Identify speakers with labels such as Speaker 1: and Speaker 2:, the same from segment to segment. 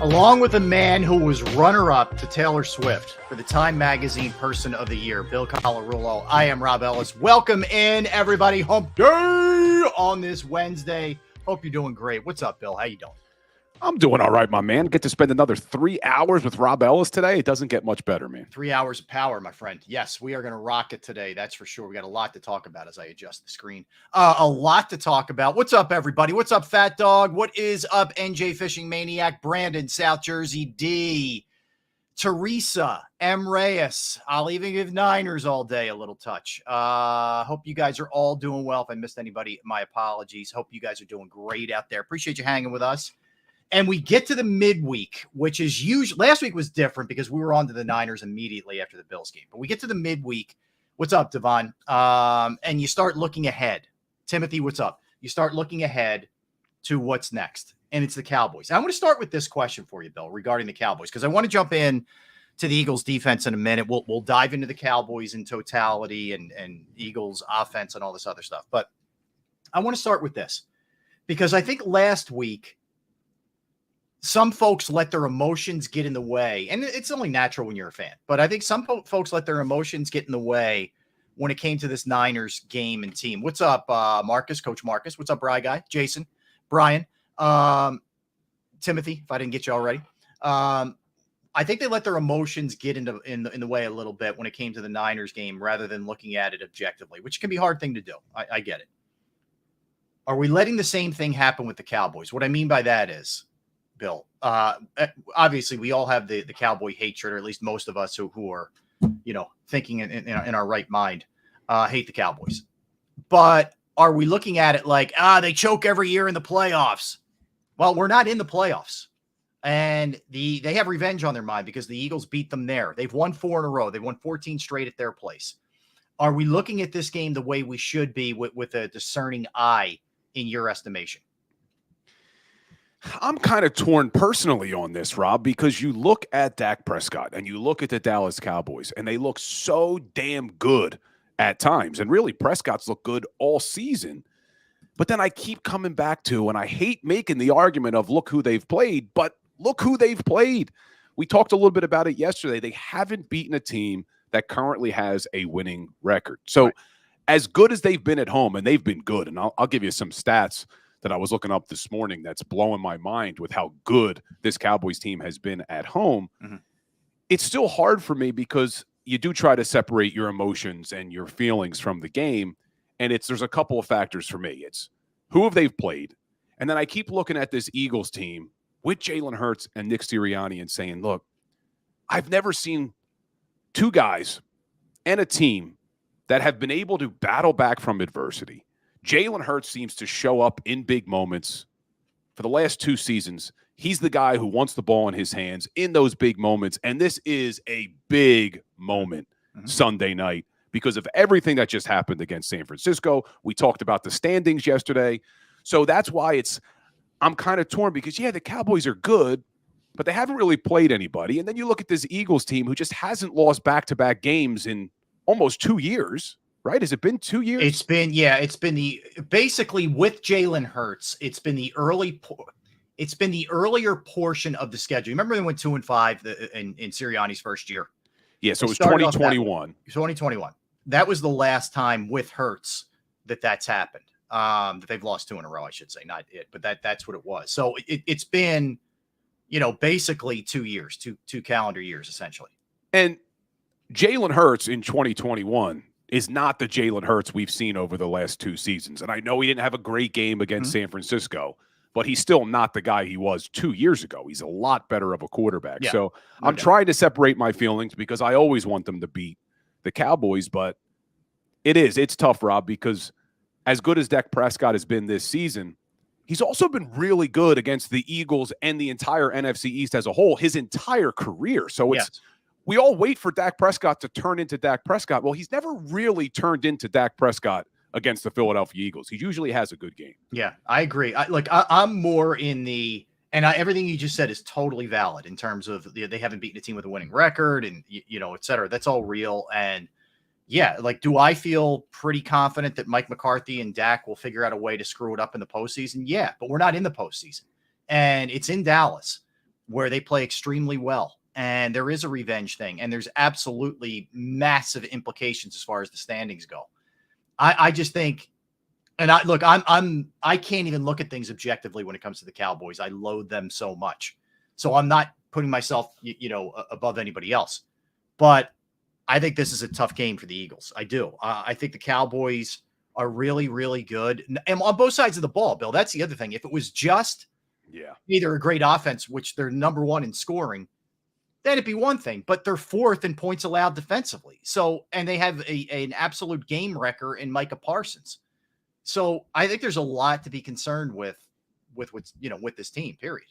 Speaker 1: Along with a man who was runner-up to Taylor Swift for the Time Magazine Person of the Year, Bill Colarulo. I am Rob Ellis. Welcome in, everybody. Hump Day on this Wednesday. Hope you're doing great. What's up, Bill? How you doing?
Speaker 2: I'm doing all right, my man. Get to spend another 3 hours with Rob Ellis today. It doesn't get much better, man.
Speaker 1: 3 hours of power, my friend. Yes, we are going to rock it today. That's for sure. We got a lot to talk about as I adjust the screen. A lot to talk about. What's up, everybody? What's up, Fat Dog? What is up, NJ Fishing Maniac? Brandon, South Jersey D. Teresa, M. Reyes. I'll even give Niners all day a little touch. Hope you guys are all doing well. If I missed anybody, my apologies. Hope you guys are doing great out there. Appreciate you hanging with us. And we get to the midweek, which is usually – last week was different because we were on to the Niners immediately after the Bills game. But we get to the midweek. What's up, Devon? And you start looking ahead. Timothy, what's up? You start looking ahead to what's next, and it's the Cowboys. I'm going to start with this question for you, Bill, regarding the Cowboys, because I want to jump in to the Eagles' defense in a minute. We'll dive into the Cowboys in totality and Eagles' offense and all this other stuff. But I want to start with this because I think last week – some folks let their emotions get in the way, and it's only natural when you're a fan, but I think some folks let their emotions get in the way when it came to this Niners game and team. What's up, Marcus, Coach Marcus? What's up, Bry Guy? Jason, Brian, Timothy, if I didn't get you already. I think they let their emotions get in the way a little bit when it came to the Niners game rather than looking at it objectively, which can be a hard thing to do. I get it. Are we letting the same thing happen with the Cowboys? What I mean by that is, Bill, obviously we all have the Cowboy hatred, or at least most of us who are, thinking in our right mind, hate the Cowboys. But are we looking at it like, they choke every year in the playoffs? Well, we're not in the playoffs. And they have revenge on their mind because the Eagles beat them there. They've won 4 in a row. They've won 14 straight at their place. Are we looking at this game the way we should be with a discerning eye in your estimation?
Speaker 2: I'm kind of torn personally on this, Rob, because you look at Dak Prescott and you look at the Dallas Cowboys, and they look so damn good at times. And really, Prescott's looked good all season. But then I keep coming back to, and I hate making the argument of look who they've played, but look who they've played. We talked a little bit about it yesterday. They haven't beaten a team that currently has a winning record. So as good as they've been at home, and they've been good, and I'll give you some stats that I was looking up this morning that's blowing my mind with how good this Cowboys team has been at home. Mm-hmm. It's still hard for me because you do try to separate your emotions and your feelings from the game. And there's a couple of factors for me. It's who have they played? And then I keep looking at this Eagles team with Jalen Hurts and Nick Sirianni and saying, look, I've never seen two guys and a team that have been able to battle back from adversity. Jalen Hurts seems to show up in big moments. For the last 2 seasons, he's the guy who wants the ball in his hands in those big moments. And this is a big moment Sunday night because of everything that just happened against San Francisco. We talked about the standings yesterday. So that's why I'm kind of torn because, the Cowboys are good, but they haven't really played anybody. And then you look at this Eagles team who just hasn't lost back-to-back games in almost 2 years. Right? Has it been 2 years?
Speaker 1: It's been basically with Jalen Hurts, it's been the earlier portion of the schedule. Remember they went 2-5 in Sirianni's first year?
Speaker 2: Yeah, so it was 2021.
Speaker 1: 2021. That was the last time with Hurts that's happened. That they've lost 2 in a row, I should say, not it, but that's what it was. So it's been, basically 2 years, two calendar years, essentially.
Speaker 2: And Jalen Hurts in 2021 is not the Jalen Hurts we've seen over the last 2 seasons. And I know he didn't have a great game against San Francisco, but he's still not the guy he was 2 years ago. He's a lot better of a quarterback. Yeah, so I'm trying to separate my feelings because I always want them to beat the Cowboys, but it's tough, Rob, because as good as Dak Prescott has been this season, he's also been really good against the Eagles and the entire NFC East as a whole his entire career. So we all wait for Dak Prescott to turn into Dak Prescott. Well, he's never really turned into Dak Prescott against the Philadelphia Eagles. He usually has a good game.
Speaker 1: Yeah, I agree. I'm more in the – and everything you just said is totally valid in terms of they haven't beaten a team with a winning record and, et cetera. That's all real. And, do I feel pretty confident that Mike McCarthy and Dak will figure out a way to screw it up in the postseason? Yeah, but we're not in the postseason. And it's in Dallas. where they play extremely well. And there is a revenge thing. And there's absolutely massive implications as far as the standings go. I just think, and I can't even look at things objectively when it comes to the Cowboys. I loathe them so much. So I'm not putting myself, above anybody else. But I think this is a tough game for the Eagles. I do. I think the Cowboys are really, really good. And on both sides of the ball, Bill, that's the other thing. If it was just either a great offense, which they're number one in scoring, that'd be one thing. But they're fourth in points allowed defensively. So, and they have an absolute game wrecker in Micah Parsons. So I think there's a lot to be concerned with what's, with this team, period.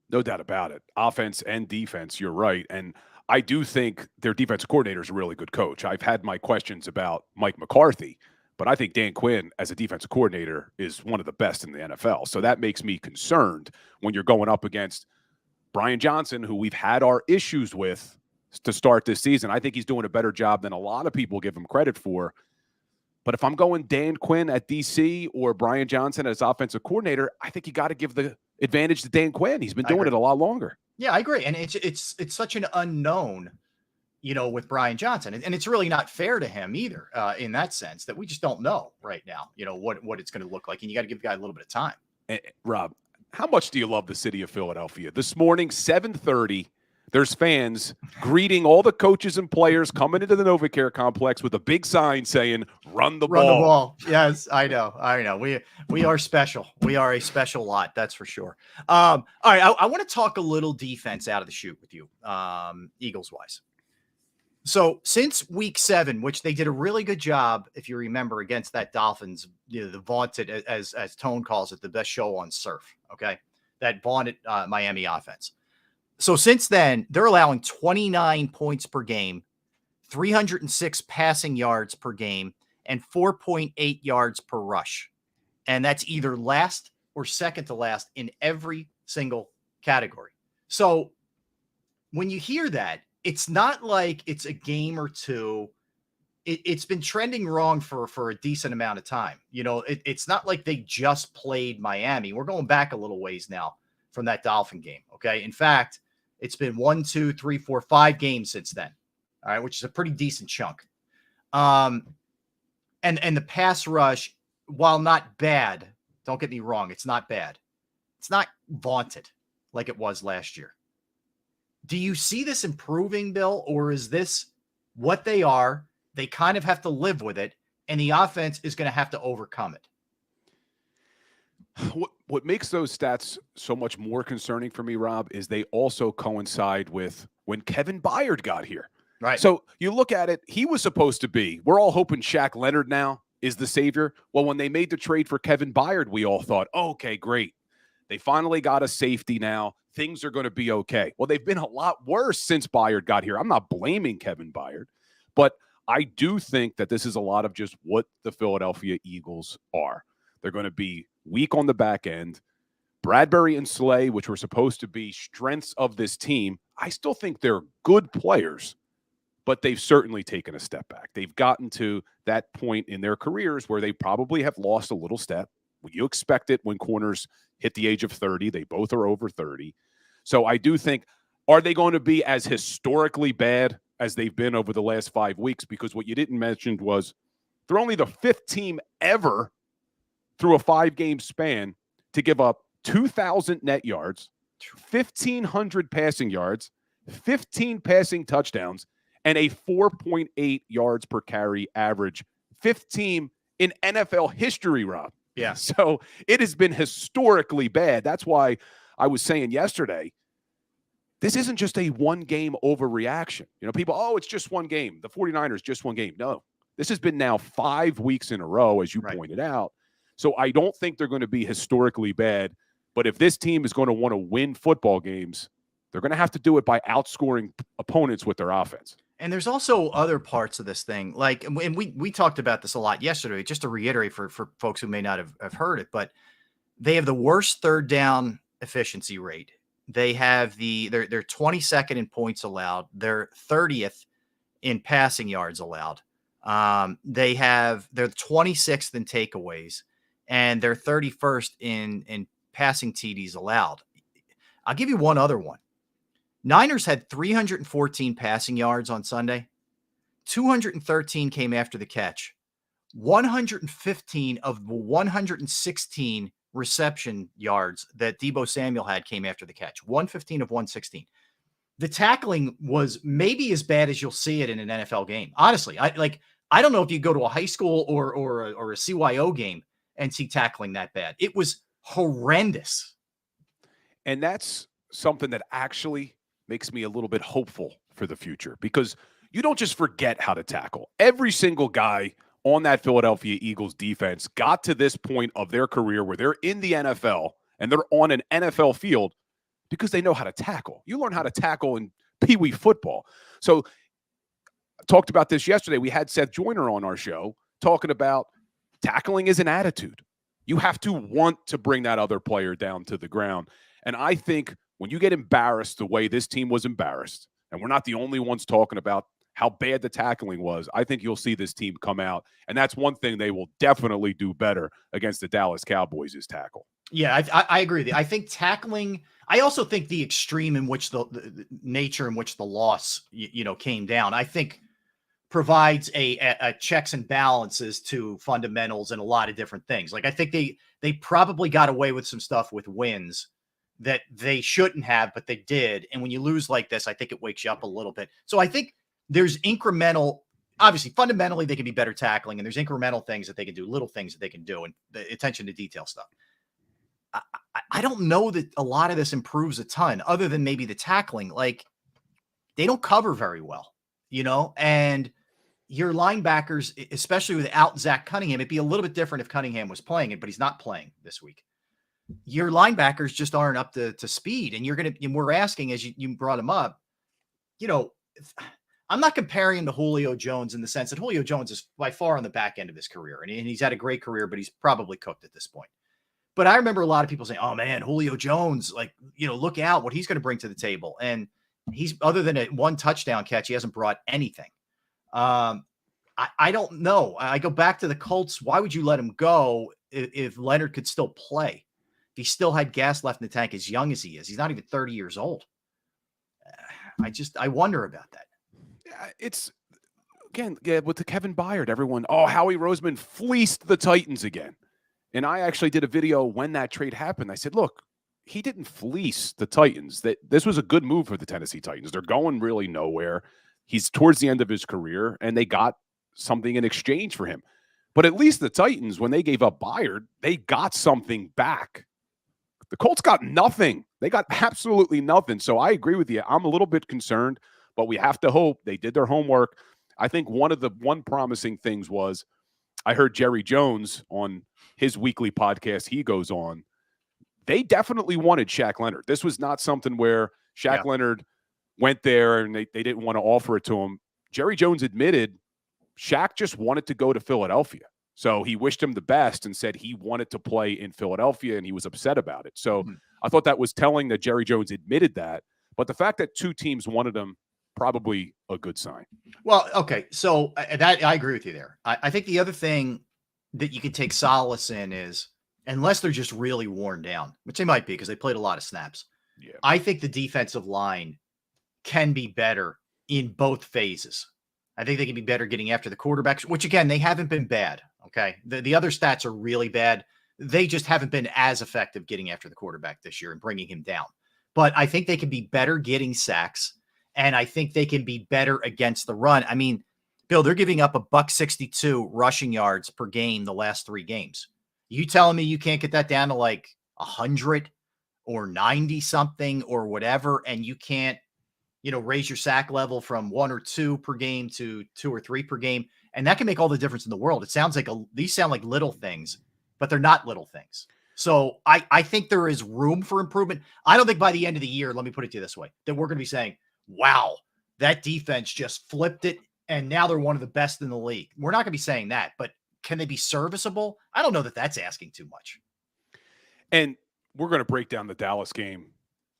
Speaker 2: No doubt about it. Offense and defense, you're right. And I do think their defensive coordinator is a really good coach. I've had my questions about Mike McCarthy, but I think Dan Quinn as a defensive coordinator is one of the best in the NFL. So that makes me concerned when you're going up against Brian Johnson, who we've had our issues with to start this season. I think he's doing a better job than a lot of people give him credit for. But if I'm going Dan Quinn at DC or Brian Johnson as offensive coordinator, I think you got to give the advantage to Dan Quinn. He's been doing it a lot longer.
Speaker 1: Yeah, I agree. And it's such an unknown, with Brian Johnson. And it's really not fair to him either, in that sense, that we just don't know right now, what it's going to look like. And you got to give the guy a little bit of time.
Speaker 2: And, Rob, how much do you love the city of Philadelphia? This morning, 7:30, there's fans greeting all the coaches and players coming into the NovaCare complex with a big sign saying, run the ball.
Speaker 1: Run the ball. Yes, I know. We are special. We are a special lot. That's for sure. All right. I want to talk a little defense out of the chute with you, Eagles wise. So since week 7, which they did a really good job, if you remember, against that Dolphins, the vaunted, as Tone calls it, the best show on surf. Okay. That vaunted Miami offense. So since then, they're allowing 29 points per game, 306 passing yards per game, and 4.8 yards per rush. And that's either last or second to last in every single category. So when you hear that, it's not like it's a game or two. It's been trending wrong for a decent amount of time. It's not like they just played Miami. We're going back a little ways now from that Dolphin game. Okay. In fact, it's been 1, 2, 3, 4, 5 games since then. All right. Which is a pretty decent chunk. And the pass rush, while not bad, don't get me wrong, it's not bad. It's not vaunted like it was last year. Do you see this improving, Bill, or is this what they are? They kind of have to live with it, and the offense is going to have to overcome it.
Speaker 2: What makes those stats so much more concerning for me, Rob, is they also coincide with when Kevin Byard got here.
Speaker 1: Right.
Speaker 2: So you look at it, he was supposed to be, we're all hoping Shaq Leonard now is the savior. Well, when they made the trade for Kevin Byard, we all thought, oh, okay, great. They finally got a safety now. Things are going to be okay. Well, they've been a lot worse since Byard got here. I'm not blaming Kevin Byard, but I do think that this is a lot of just what the Philadelphia Eagles are. They're going to be weak on the back end. Bradbury and Slay, which were supposed to be strengths of this team, I still think they're good players, but they've certainly taken a step back. They've gotten to that point in their careers where they probably have lost a little step. You expect it when corners hit the age of 30. They both are over 30. So I do think, are they going to be as historically bad as they've been over the last 5 weeks? Because what you didn't mention was they're only the 5th team ever through a 5-game span to give up 2,000 net yards, 1,500 passing yards, 15 passing touchdowns, and a 4.8 yards per carry average. 5th team in NFL history, Rob.
Speaker 1: Yeah.
Speaker 2: So it has been historically bad. That's why I was saying yesterday, this isn't just a one-game overreaction. People, oh, it's just one game. The 49ers, just one game. No, this has been now 5 weeks in a row, as you pointed out. So I don't think they're going to be historically bad. But if this team is going to want to win football games, they're going to have to do it by outscoring opponents with their offense.
Speaker 1: And there's also other parts of this thing. And we talked about this a lot yesterday, just to reiterate for folks who may not have heard it, but they have the worst third down efficiency rate. They have they're 22nd in points allowed. They're 30th in passing yards allowed. They're 26th in takeaways, and they're 31st in passing TDs allowed. I'll give you one other one. Niners had 314 passing yards on Sunday. 213 came after the catch. 115 of the 116 reception yards that Deebo Samuel had came after the catch. 115 of 116. The tackling was maybe as bad as you'll see it in an NFL game. Honestly, I don't know if you go to a high school or a CYO game and see tackling that bad. It was horrendous.
Speaker 2: And that's something that actually makes me a little bit hopeful for the future, because you don't just forget how to tackle. Every single guy on that Philadelphia Eagles defense got to this point of their career where they're in the NFL and they're on an NFL field because they know how to tackle. You learn how to tackle in Pee Wee football. So I talked about this yesterday. We had Seth Joyner on our show talking about tackling is an attitude. You have to want to bring that other player down to the ground. And I think when you get embarrassed the way this team was embarrassed, and we're not the only ones talking about how bad the tackling was, I think you'll see this team come out. And that's one thing they will definitely do better against the Dallas Cowboys is tackle.
Speaker 1: Yeah, I agree with you. I think tackling, I also think the extreme in which the nature in which the loss, came down, I think provides a checks and balances to fundamentals and a lot of different things. Like, I think they probably got away with some stuff with wins that they shouldn't have, but they did. And when you lose like this, I think it wakes you up a little bit. So I think there's incremental, obviously, fundamentally, they can be better tackling, and there's incremental things that they can do, little things that they can do, and the attention to detail stuff. I don't know that a lot of this improves a ton, other than maybe the tackling. Like, they don't cover very well, and your linebackers, especially without Zach Cunningham, it'd be a little bit different if Cunningham was playing it, but he's not playing this week. Your linebackers just aren't up to speed. And we're asking, as you brought him up, I'm not comparing him to Julio Jones in the sense that Julio Jones is by far on the back end of his career, and he's had a great career, but he's probably cooked at this point. But I remember a lot of people saying, oh man, Julio Jones, look out what he's going to bring to the table. And he's, other than a one touchdown catch, he hasn't brought anything. I don't know. I go back to the Colts. Why would you let him go if Leonard could still play? If he still had gas left in the tank, as young as he is? He's not even 30 years old. I wonder about that.
Speaker 2: It's, again, with the Kevin Byard, everyone, Howie Roseman fleeced the Titans again. And I actually did a video when that trade happened. I said, look, he didn't fleece the Titans. This was a good move for the Tennessee Titans. They're going really nowhere. He's towards the end of his career, and they got something in exchange for him. But at least the Titans, when they gave up Byard, they got something back. The Colts got nothing. They got absolutely nothing. So I agree with you. I'm a little bit concerned, but we have to hope they did their homework. I think one promising things was I heard Jerry Jones on his weekly podcast he goes on. They definitely wanted Shaq Leonard. This was not something where Shaq Leonard went there and they didn't want to offer it to him. Jerry Jones admitted Shaq just wanted to go to Philadelphia. So he wished him the best and said he wanted to play in Philadelphia, and he was upset about it. So I thought that was telling that Jerry Jones admitted that. But the fact that two teams wanted him, probably a good sign.
Speaker 1: Well, okay. So that I agree with you there. I think the other thing that you can take solace in is, unless they're just really worn down, which they might be because they played a lot of snaps. Yeah. I think the defensive line can be better in both phases. I think they can be better getting after the quarterbacks, which, again, they haven't been bad. Okay. The other stats are really bad. They just haven't been as effective getting after the quarterback this year and bringing him down. But I think they can be better getting sacks, and I think they can be better against the run. I mean, Bill, they're giving up $162 rushing yards per game the last 3 games. You telling me you can't get that down to like 100 or 90 something or whatever, and you can't, raise your sack level from 1 or 2 per game to 2 or 3 per game, and that can make all the difference in the world. It sounds like these sound like little things, but they're not little things. So I think there is room for improvement. I don't think by the end of the year, let me put it to you this way, that we're going to be saying, wow, that defense just flipped it, and now they're one of the best in the league. We're not going to be saying that, but can they be serviceable? I don't know that that's asking too much.
Speaker 2: And we're going to break down the Dallas game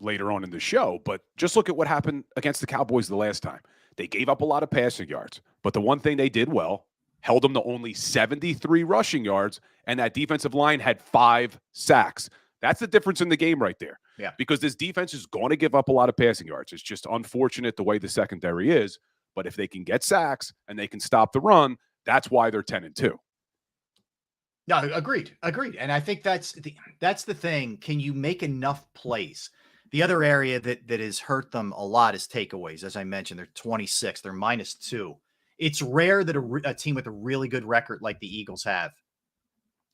Speaker 2: later on in the show, but just look at what happened against the Cowboys the last time. They gave up a lot of passing yards, but the one thing they did well, held them to only 73 rushing yards, and that defensive line had 5 sacks. That's the difference in the game right there.
Speaker 1: Yeah.
Speaker 2: Because this defense is going to give up a lot of passing yards. It's just unfortunate the way the secondary is. But if they can get sacks and they can stop the run, that's why they're 10-2.
Speaker 1: No, agreed. And I think that's the thing. Can you make enough plays? The other area that has hurt them a lot is takeaways. As I mentioned, they're 26. They're -2. It's rare that a team with a really good record like the Eagles have.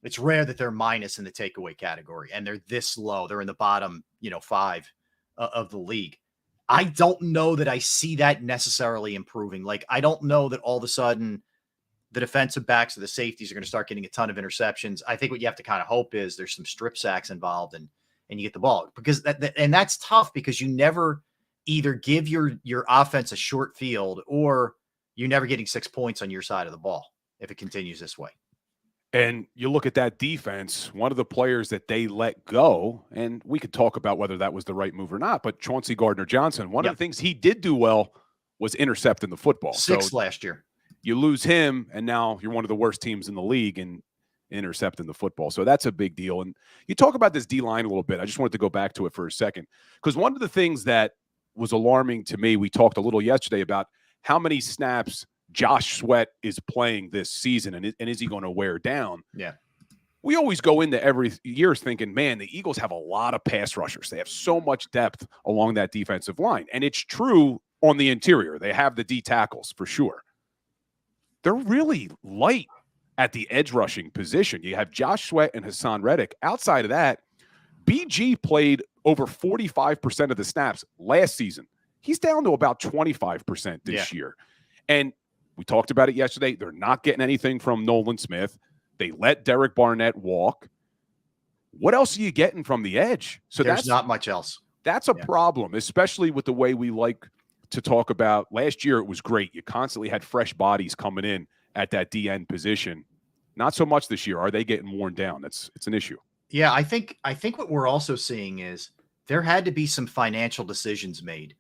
Speaker 1: It's rare that they're minus in the takeaway category, and they're this low. They're in the bottom, 5 of the league. I don't know that I see that necessarily improving. Like, I don't know that all of a sudden the defensive backs or the safeties are going to start getting a ton of interceptions. I think what you have to kind of hope is there's some strip sacks involved and you get the ball, because that's tough, because you never either give your offense a short field or you're never getting 6 points on your side of the ball if it continues this way.
Speaker 2: And you look at that defense, one of the players that they let go, and we could talk about whether that was the right move or not, but Chauncey Gardner-Johnson, one of the things he did do well was intercepting the football.
Speaker 1: 6 last year.
Speaker 2: You lose him, and now you're one of the worst teams in the league in intercepting the football. So that's a big deal. And you talk about this D-line a little bit. I just wanted to go back to it for a second, because one of the things that was alarming to me, we talked a little yesterday about how many snaps Josh Sweat is playing this season, and is he going to wear down?
Speaker 1: Yeah.
Speaker 2: We always go into every year thinking, man, the Eagles have a lot of pass rushers. They have so much depth along that defensive line. And it's true on the interior. They have the D tackles for sure. They're really light at the edge rushing position. You have Josh Sweat and Hassan Reddick. Outside of that, BG played over 45% of the snaps last season. He's down to about 25% this year. And we talked about it yesterday. They're not getting anything from Nolan Smith. They let Derek Barnett walk. What else are you getting from the edge? So
Speaker 1: there's not much else.
Speaker 2: That's a problem, especially with the way we like to talk about. Last year, it was great. You constantly had fresh bodies coming in at that DN position. Not so much this year. Are they getting worn down? It's an issue.
Speaker 1: Yeah, I think what we're also seeing is there had to be some financial decisions made,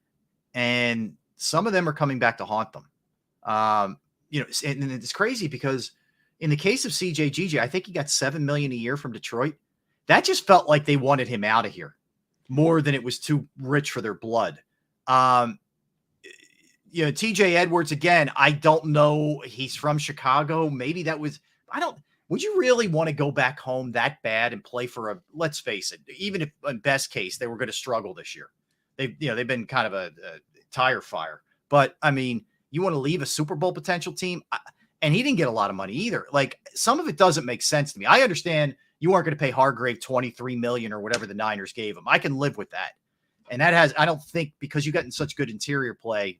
Speaker 1: and some of them are coming back to haunt them. And it's crazy because in the case of CJGJ, I think he got $7 million a year from Detroit. That just felt like they wanted him out of here more than it was too rich for their blood. TJ Edwards, again, I don't know. He's from Chicago. Maybe that was, would you really want to go back home that bad and play for let's face it, even if in best case, they were going to struggle this year. They've been kind of a tire fire, but I mean, you want to leave a Super Bowl potential team, and he didn't get a lot of money either. Like, some of it doesn't make sense to me. I understand you aren't going to pay Hargrave $23 million or whatever the Niners gave him. I can live with that. And I don't think, because you got in such good interior play,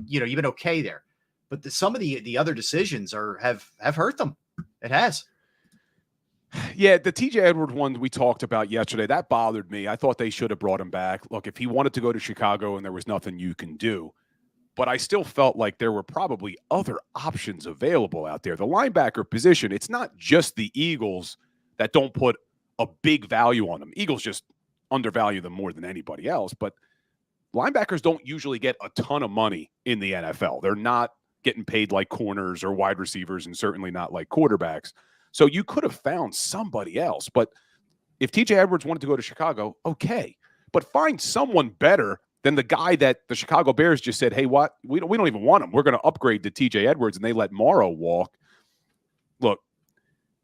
Speaker 1: you've been okay there. But some of the other decisions have hurt them. It has.
Speaker 2: Yeah, the TJ Edwards one we talked about yesterday, that bothered me. I thought they should have brought him back. Look, if he wanted to go to Chicago and there was nothing you can do, but I still felt like there were probably other options available out there. The linebacker position, it's not just the Eagles that don't put a big value on them. Eagles just undervalue them more than anybody else, but linebackers don't usually get a ton of money in the NFL. They're not getting paid like corners or wide receivers, and certainly not like quarterbacks. So you could have found somebody else. But if TJ Edwards wanted to go to Chicago, okay. But find someone better than the guy that the Chicago Bears just said, hey, what? We don't even want him. We're going to upgrade to TJ Edwards, and they let Morrow walk. Look,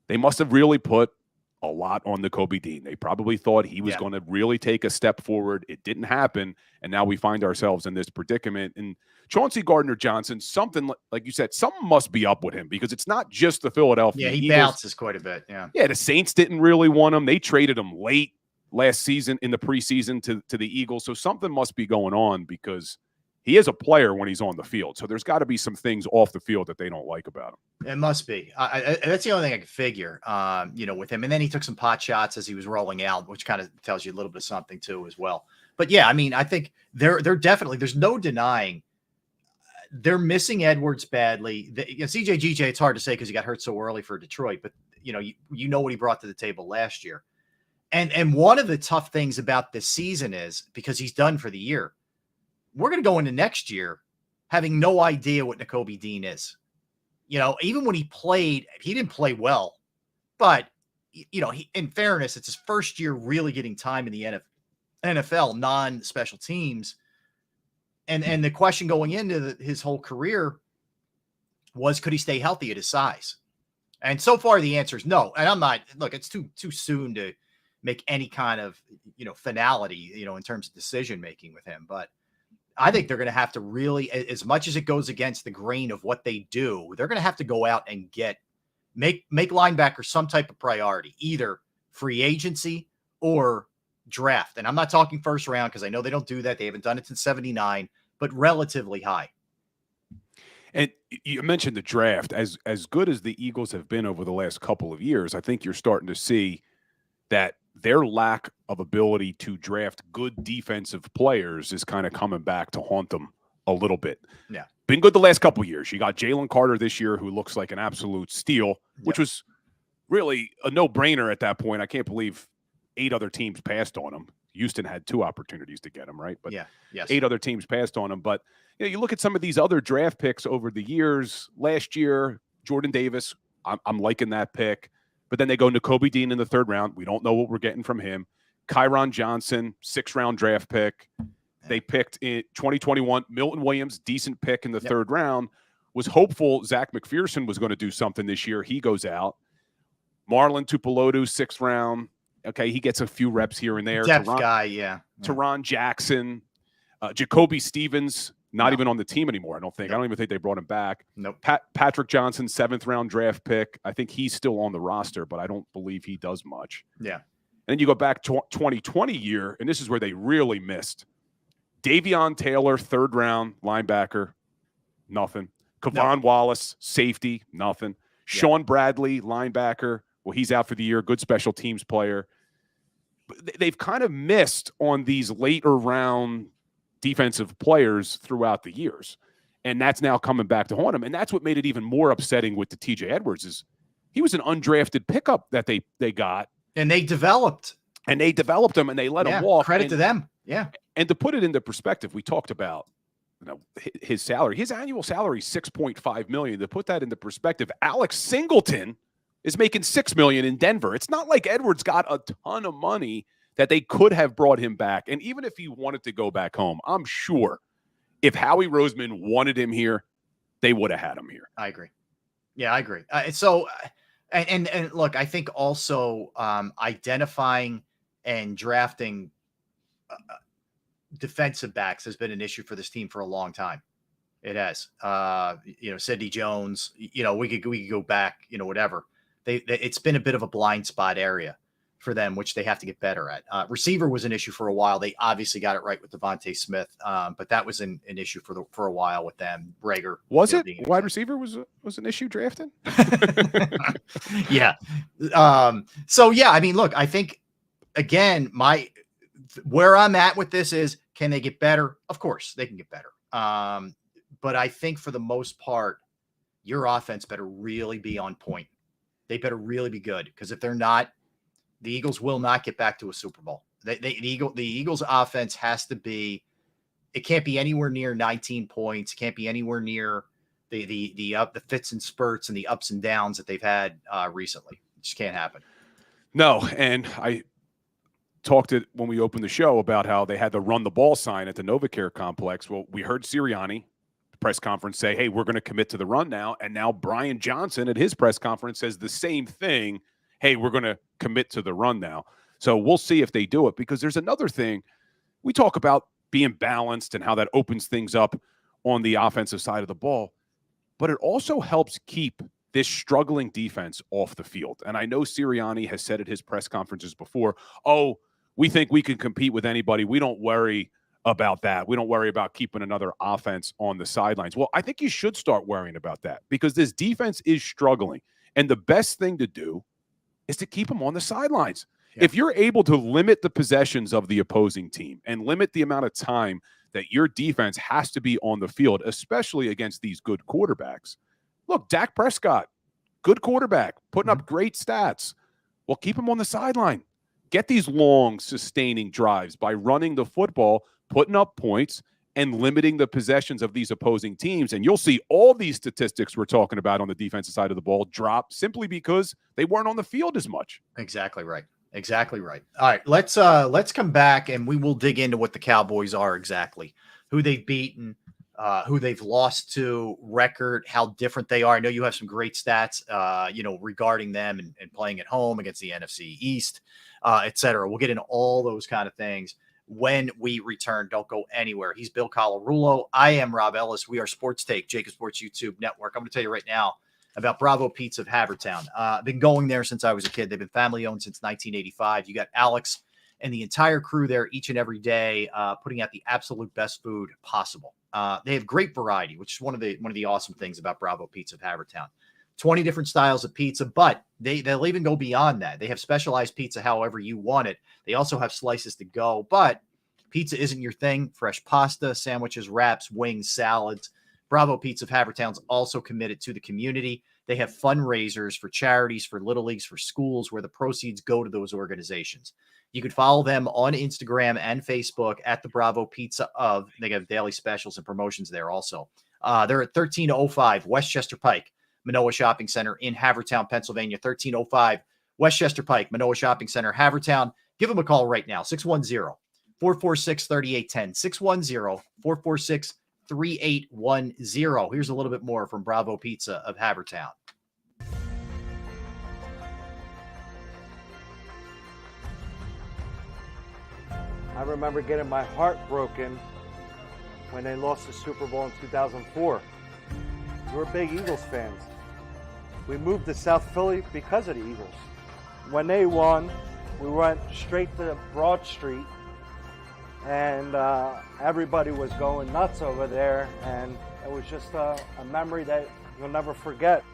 Speaker 2: they must have really put a lot on the Kobe Dean. They probably thought he was going to really take a step forward. It didn't happen, and now we find ourselves in this predicament. And Chauncey Gardner-Johnson, something like you said, something must be up with him, because it's not just the Philadelphia
Speaker 1: Eagles. Bounces quite a bit.
Speaker 2: Yeah, the Saints didn't really want him. They traded him late last season in the preseason to the Eagles. So something must be going on, because he is a player when he's on the field. So there's got to be some things off the field that they don't like about him.
Speaker 1: It must be. That's the only thing I could figure, with him. And then he took some pot shots as he was rolling out, which kind of tells you a little bit of something too as well. But yeah, I mean, I think they're definitely, there's no denying they're missing Edwards badly. CJGJ, it's hard to say because he got hurt so early for Detroit, but you know what he brought to the table last year. And one of the tough things about this season is, because he's done for the year, we're going to go into next year having no idea what Nakobe Dean is. Even when he played, he didn't play well, but in fairness, it's his first year really getting time in the NFL, non-special teams. And the question going into his whole career was, could he stay healthy at his size? And so far the answer is no. And I'm not, look, it's too soon to make any kind of, finality, in terms of decision making with him. But I think they're going to have to really, as much as it goes against the grain of what they do, they're going to have to go out and make linebacker some type of priority, either free agency or draft. And I'm not talking first round, because I know they don't do that. They haven't done it since 79, but relatively high.
Speaker 2: And you mentioned the draft. As good as the Eagles have been over the last couple of years, I think you're starting to see that their lack of ability to draft good defensive players is kind of coming back to haunt them a little bit.
Speaker 1: Yeah.
Speaker 2: Been good the last couple of years. You got Jalen Carter this year, who looks like an absolute steal, which was really a no-brainer at that point. I can't believe 8 other teams passed on him. Houston had 2 opportunities to get him, right? But 8 other teams passed on him. But you look at some of these other draft picks over the years. Last year, Jordan Davis, I'm liking that pick. But then they go Nakobe Dean in the 3rd round. We don't know what we're getting from him. Kyron Johnson, 6th-round draft pick. They picked in 2021. Milton Williams, decent pick in the 3rd round. Was hopeful Zach McPherson was going to do something this year. He goes out. Marlon Tupelodu, 6th round. Okay, he gets a few reps here and there.
Speaker 1: Depth guy,
Speaker 2: Teron Jackson. Jacoby Stevens, not even on the team anymore, I don't think. I don't even think they brought him back.
Speaker 1: Nope.
Speaker 2: Patrick Johnson, 7th-round draft pick. I think he's still on the roster, but I don't believe he does much.
Speaker 1: Yeah.
Speaker 2: And then you go back to 2020 year, and this is where they really missed. Davion Taylor, 3rd-round linebacker, nothing. Kevon Wallace, safety, nothing. Sean Bradley, linebacker. Well, he's out for the year. Good special teams player. They've kind of missed on these later round defensive players throughout the years. And that's now coming back to haunt them. And that's what made it even more upsetting with the TJ Edwards is he was an undrafted pickup that they got.
Speaker 1: And they developed.
Speaker 2: And they developed him and they let him walk.
Speaker 1: Credit to them. Yeah.
Speaker 2: And to put it into perspective, we talked about his salary. His annual salary is $6.5 million. To put that into perspective, Alex Singleton is making $6 million in Denver. It's not like Edwards got a ton of money that they could have brought him back. And even if he wanted to go back home, I'm sure if Howie Roseman wanted him here, they would have had him here.
Speaker 1: I agree. Yeah, I agree. And look, I think also identifying and drafting defensive backs has been an issue for this team for a long time. It has. Sidney Jones, we could go back, whatever. It's been a bit of a blind spot area for them, which they have to get better at. Receiver was an issue for a while. They obviously got it right with Devontae Smith, but that was an issue for a while with them. Rager
Speaker 2: was it? Wide receiver was an issue drafted.
Speaker 1: Yeah. So yeah, I mean, look, I think again, where I'm at with this is, can they get better? Of course, they can get better. But I think for the most part, your offense better really be on point. They better really be good, because if they're not, the Eagles will not get back to a Super Bowl. The Eagles offense has to be, it can't be anywhere near 19 points. Can't be anywhere near the fits and spurts and the ups and downs that they've had recently. It just can't happen.
Speaker 2: No, and I talked when we opened the show about how they had the run the ball sign at the NovaCare complex. Well, we heard Sirianni press conference say, hey, we're going to commit to the run now. And now Brian Johnson at his press conference says the same thing. Hey, we're going to commit to the run now. So we'll see if they do it, because there's another thing. We talk about being balanced and how that opens things up on the offensive side of the ball, but it also helps keep this struggling defense off the field. And I know Sirianni has said at his press conferences before, oh, we think we can compete with anybody. We don't worry about that. We don't worry about keeping another offense on the sidelines. Well, I think you should start worrying about that, because this defense is struggling. And the best thing to do is to keep them on the sidelines. Yeah. If you're able to limit the possessions of the opposing team and limit the amount of time that your defense has to be on the field, especially against these good quarterbacks. Look, Dak Prescott, good quarterback, putting up great stats. Well, keep him on the sideline. Get these long, sustaining drives by running the football, putting up points, and limiting the possessions of these opposing teams. And you'll see all these statistics we're talking about on the defensive side of the ball drop simply because they weren't on the field as much.
Speaker 1: Exactly right. Exactly right. All right, let's come back and we will dig into what the Cowboys are exactly, who they've beaten, who they've lost to, record, how different they are. I know you have some great stats, regarding them and playing at home against the NFC East, et cetera. We'll get into all those kind of things when we return. Don't go anywhere. He's Bill Colarulo. I am Rob Ellis. We are Sports Take, JAKIB Sports YouTube Network. I'm going to tell you right now about Bravo Pizza of Havertown. I've been going there since I was a kid. They've been family owned since 1985. You got Alex and the entire crew there each and every day, putting out the absolute best food possible. They have great variety, which is one of the awesome things about Bravo Pizza of Havertown. 20 different styles of pizza, but they'll even go beyond that. They have specialized pizza however you want it. They also have slices to go, but pizza isn't your thing. Fresh pasta, sandwiches, wraps, wings, salads. Bravo Pizza of Havertown's also committed to the community. They have fundraisers for charities, for little leagues, for schools, where the proceeds go to those organizations. You can follow them on Instagram and Facebook at the Bravo Pizza of. They have daily specials and promotions there also. They're at 1305 Westchester Pike, Manoa Shopping Center in Havertown, Pennsylvania. 1305 Westchester Pike, Manoa Shopping Center, Havertown. Give them a call right now, 610-446-3810, 610-446-3810. Here's a little bit more from Bravo Pizza of Havertown.
Speaker 3: I remember getting my heart broken when they lost the Super Bowl in 2004. We're big Eagles fans. We moved to South Philly because of the Eagles. When they won, we went straight to Broad Street, and everybody was going nuts over there, and it was just a memory that you'll never forget.